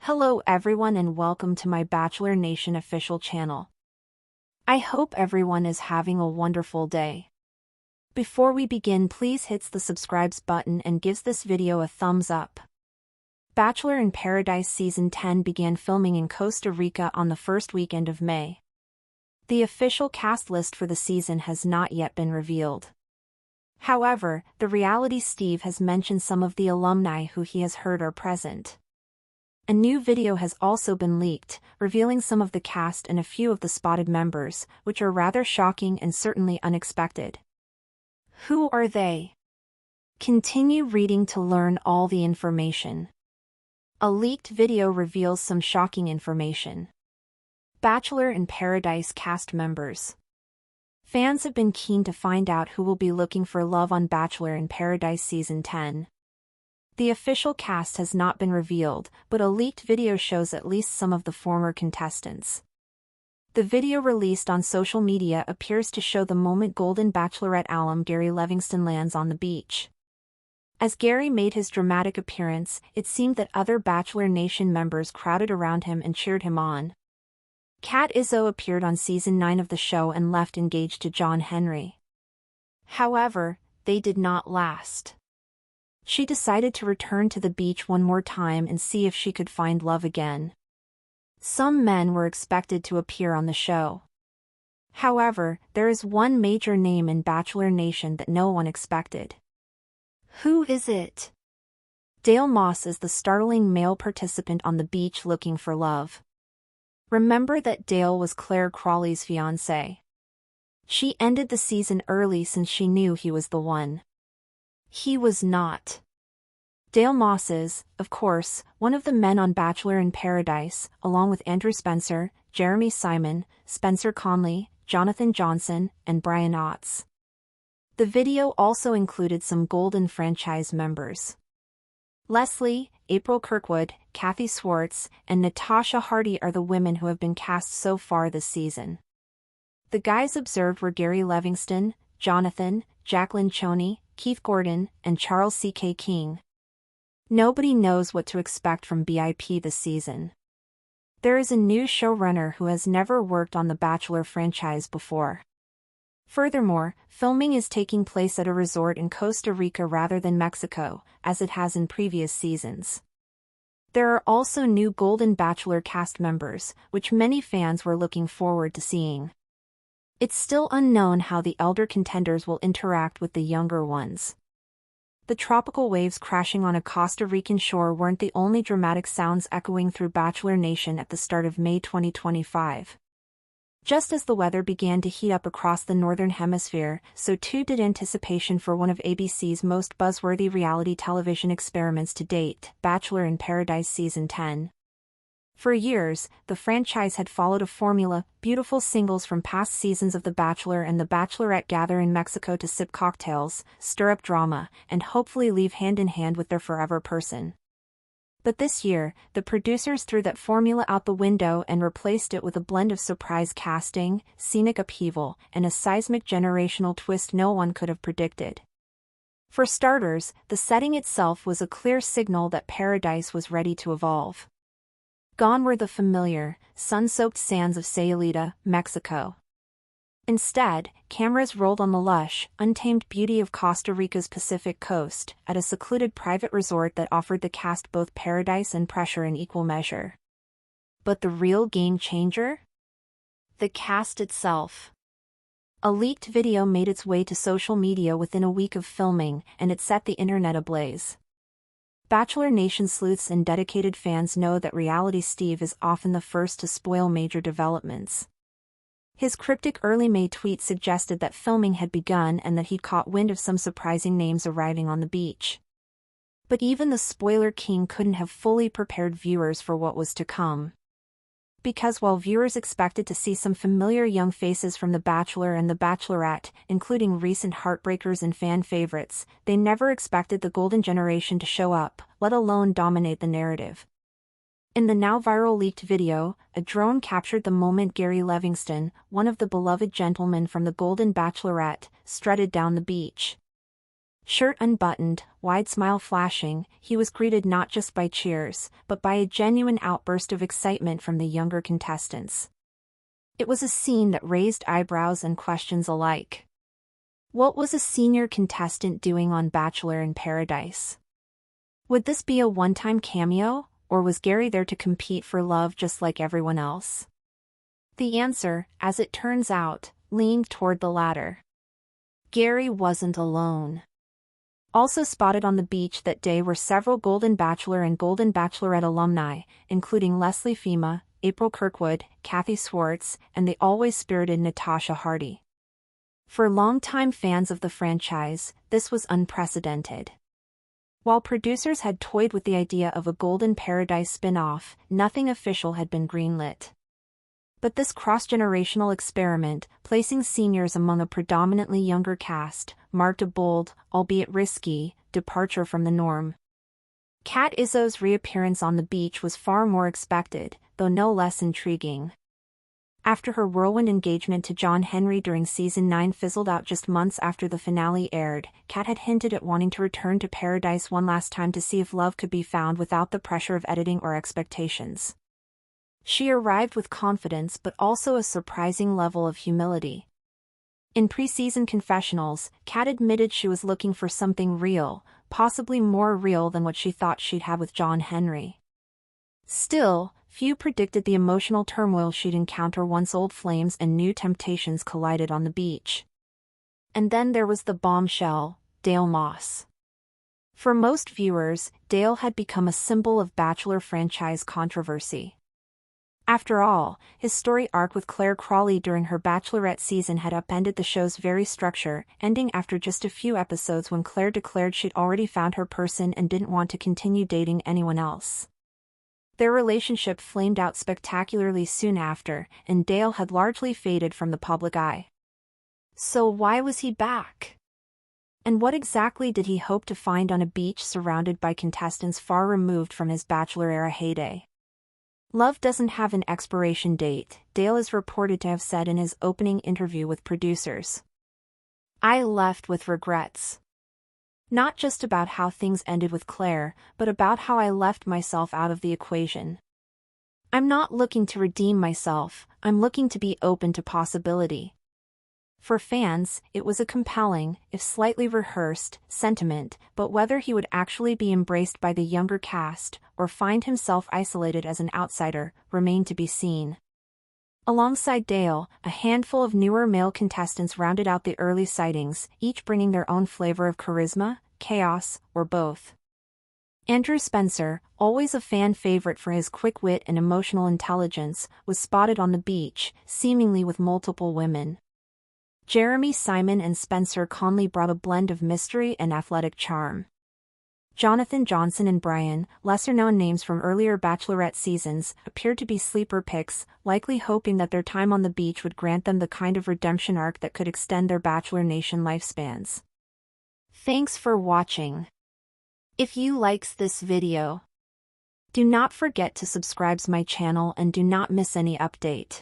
Hello everyone and welcome to my Bachelor Nation official channel. I hope everyone is having a wonderful day. Before we begin, please hit the subscribe button and gives this video a thumbs up. Bachelor in Paradise Season 10 began filming in Costa Rica on the first weekend of May. The official cast list for the season has not yet been revealed. However, the reality Steve has mentioned some of the alumni who he has heard are present. A new video has also been leaked, revealing some of the cast and a few of the spotted members, which are rather shocking and certainly unexpected. Who are they? Continue reading to learn all the information. A leaked video reveals some shocking information. Bachelor in Paradise cast members. Fans have been keen to find out who will be looking for love on Bachelor in Paradise Season 10. The official cast has not been revealed, but a leaked video shows at least some of the former contestants. The video released on social media appears to show the moment Golden Bachelorette alum Gary Livingston lands on the beach. As Gary made his dramatic appearance, it seemed that other Bachelor Nation members crowded around him and cheered him on. Kat Izzo appeared on Season 9 of the show and left engaged to John Henry. However, they did not last. She decided to return to the beach one more time and see if she could find love again. Some men were expected to appear on the show. However, there is one major name in Bachelor Nation that no one expected. Who is it? Dale Moss is the startling male participant on the beach looking for love. Remember that Dale was Claire Crawley's fiancé. She ended the season early since she knew he was the one. He was not. Dale Moss is, of course, one of the men on Bachelor in Paradise, along with Andrew Spencer, Jeremy Simon, Spencer Conley, Jonathan Johnson, and Brian Otts. The video also included some Golden franchise members. Leslie, April Kirkwood, Kathy Swartz, and Natasha Hardy are the women who have been cast so far this season. The guys observed were Gary Livingston, Jonathan, Jacqueline Choney, Keith Gordon, and Charles C.K. King. Nobody knows what to expect from BIP this season. There is a new showrunner who has never worked on the Bachelor franchise before. Furthermore, filming is taking place at a resort in Costa Rica rather than Mexico, as it has in previous seasons. There are also new Golden Bachelor cast members, which many fans were looking forward to seeing. It's still unknown how the elder contenders will interact with the younger ones. The tropical waves crashing on a Costa Rican shore weren't the only dramatic sounds echoing through Bachelor Nation at the start of May 2025. Just as the weather began to heat up across the Northern Hemisphere, so too did anticipation for one of ABC's most buzzworthy reality television experiments to date, Bachelor in Paradise Season 10. For years, the franchise had followed a formula: beautiful singles from past seasons of The Bachelor and The Bachelorette gather in Mexico to sip cocktails, stir up drama, and hopefully leave hand in hand with their forever person. But this year, the producers threw that formula out the window and replaced it with a blend of surprise casting, scenic upheaval, and a seismic generational twist no one could have predicted. For starters, the setting itself was a clear signal that Paradise was ready to evolve. Gone were the familiar, sun-soaked sands of Sayulita, Mexico. Instead, cameras rolled on the lush, untamed beauty of Costa Rica's Pacific coast, at a secluded private resort that offered the cast both paradise and pressure in equal measure. But the real game changer? The cast itself. A leaked video made its way to social media within a week of filming, and it set the internet ablaze. Bachelor Nation sleuths and dedicated fans know that reality Steve is often the first to spoil major developments. His cryptic early May tweet suggested that filming had begun and that he'd caught wind of some surprising names arriving on the beach. But even the spoiler king couldn't have fully prepared viewers for what was to come. Because while viewers expected to see some familiar young faces from The Bachelor and The Bachelorette, including recent heartbreakers and fan favorites, they never expected the golden generation to show up, let alone dominate the narrative. In the now viral leaked video, a drone captured the moment Gary Livingston, one of the beloved gentlemen from the Golden Bachelorette, strutted down the beach. Shirt unbuttoned, wide smile flashing, he was greeted not just by cheers, but by a genuine outburst of excitement from the younger contestants. It was a scene that raised eyebrows and questions alike. What was a senior contestant doing on Bachelor in Paradise? Would this be a one-time cameo, or was Gary there to compete for love just like everyone else? The answer, as it turns out, leaned toward the latter. Gary wasn't alone. Also spotted on the beach that day were several Golden Bachelor and Golden Bachelorette alumni, including Leslie Fima, April Kirkwood, Kathy Swartz, and the always spirited Natasha Hardy. For longtime fans of the franchise, this was unprecedented. While producers had toyed with the idea of a Golden Paradise spin-off, nothing official had been greenlit. But this cross-generational experiment, placing seniors among a predominantly younger cast, marked a bold, albeit risky, departure from the norm. Kat Izzo's reappearance on the beach was far more expected, though no less intriguing. After her whirlwind engagement to John Henry during Season 9 fizzled out just months after the finale aired, Kat had hinted at wanting to return to Paradise one last time to see if love could be found without the pressure of editing or expectations. She arrived with confidence but also a surprising level of humility. In pre-season confessionals, Kat admitted she was looking for something real, possibly more real than what she thought she'd have with John Henry. Still, few predicted the emotional turmoil she'd encounter once old flames and new temptations collided on the beach. And then there was the bombshell, Dale Moss. For most viewers, Dale had become a symbol of Bachelor franchise controversy. After all, his story arc with Claire Crawley during her Bachelorette season had upended the show's very structure, ending after just a few episodes when Claire declared she'd already found her person and didn't want to continue dating anyone else. Their relationship flamed out spectacularly soon after, and Dale had largely faded from the public eye. So why was he back? And what exactly did he hope to find on a beach surrounded by contestants far removed from his Bachelor-era heyday? Love doesn't have an expiration date, Dale is reported to have said in his opening interview with producers. I left with regrets. Not just about how things ended with Claire, but about how I left myself out of the equation. I'm not looking to redeem myself, I'm looking to be open to possibility. For fans, it was a compelling, if slightly rehearsed, sentiment, but whether he would actually be embraced by the younger cast, or find himself isolated as an outsider, remained to be seen. Alongside Dale, a handful of newer male contestants rounded out the early sightings, each bringing their own flavor of charisma, chaos, or both. Andrew Spencer, always a fan favorite for his quick wit and emotional intelligence, was spotted on the beach, seemingly with multiple women. Jeremy Simon and Spencer Conley brought a blend of mystery and athletic charm. Jonathan Johnson and Brian, lesser-known names from earlier Bachelorette seasons, appeared to be sleeper picks, likely hoping that their time on the beach would grant them the kind of redemption arc that could extend their Bachelor Nation lifespans. Thanks for watching. If you likes this video, do not forget to subscribe to my channel and do not miss any update.